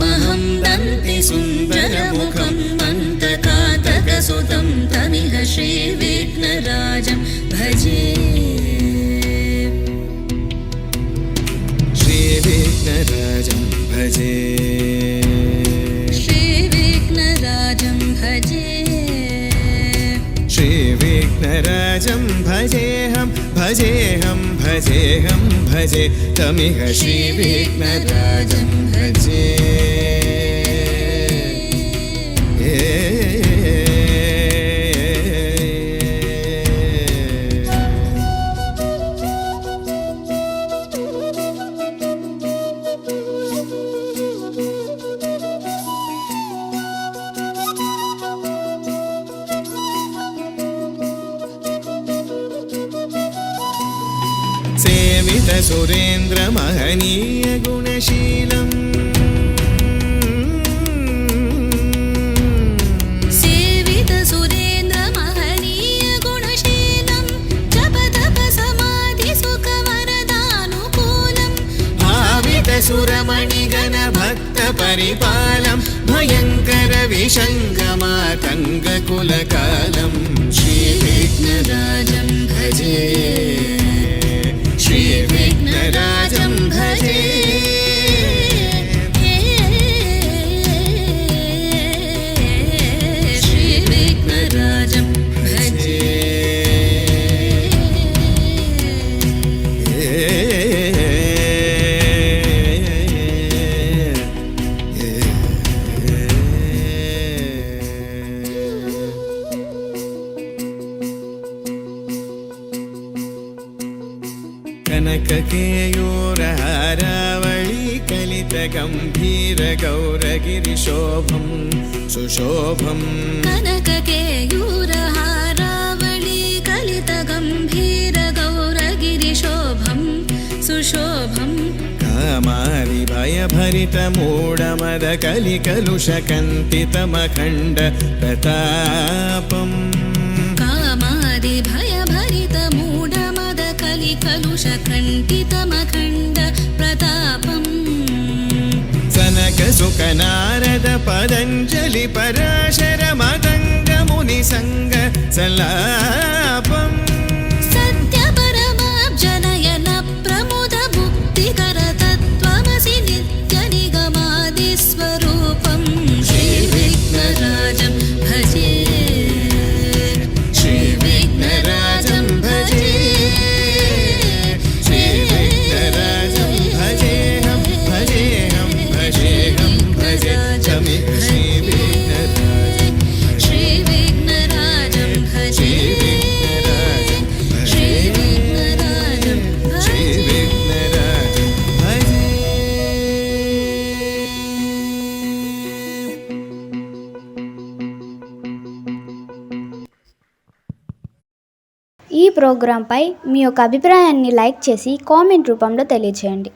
तमहं दन्तिसुन्दरमुखं मन्तकातकसुतं तमिह श्रीविघ्नराजं भजे। श्रीविघ्नराजं भजे। श्रीविघ्नराजं भजे। श्रीविघ्नराजं भजेऽहं भजेऽहं भजेऽहं भजे तमिह श्रीविघ्नराजं भजे। सेवित सुरेन्द्र महनीय गुणशीलम् सेवित सुरेन्द्र महनीय गुणशीलं जप तप समाधि सुख वरदानुकूलं भावित सुरमणिगण भक्त परिपालं भयंकर विषङ्गमातङ्ग कुलकालं श्रीविघ्नराजं भजे। श्रीविघ्नराजं भजे। श्रीविघ्नराजं भजे। कनककेयूरहारावळी कलितगम्भीर गौरगिरिशोभं सुशोभं कनककेयूरहारावळी कलितगम्भीर गौरगिरिशोभं सुशोभं कामादिभयभरितमूढमद कलिकलुषकन्तितमखण्ड प्रतापम् कामादिभयभरितमूढमद कलिकलुषकण्टितमखण्ड प्रतापम् सनक सुख नारद पतञ्जलि पराशर मदङ्ग मुनिसङ्ग सल्लापम् सत्यपरमाब्जनयन प्रमुद मुक्तिकर तत्त्वमसि नित्यनिगमादिस्वरूपं श्रीविघ्नराजं भजे। श्रीविघ्नराजं भजे। श्रीविघ्नराजं भजेऽहं भजेऽहं भजेऽहं भजे तमिह श्रीविघ्नराजं श्रीविघ्नराजं भजे। श्रीविघ्नराजं भजे। श्रीविघ्नराजं भजे। ఈ ప్రోగ్రాంపై మీ యొక్క అభిప్రాయాన్ని లైక్ చేసి కామెంట్ రూపంలో తెలియజేయండి.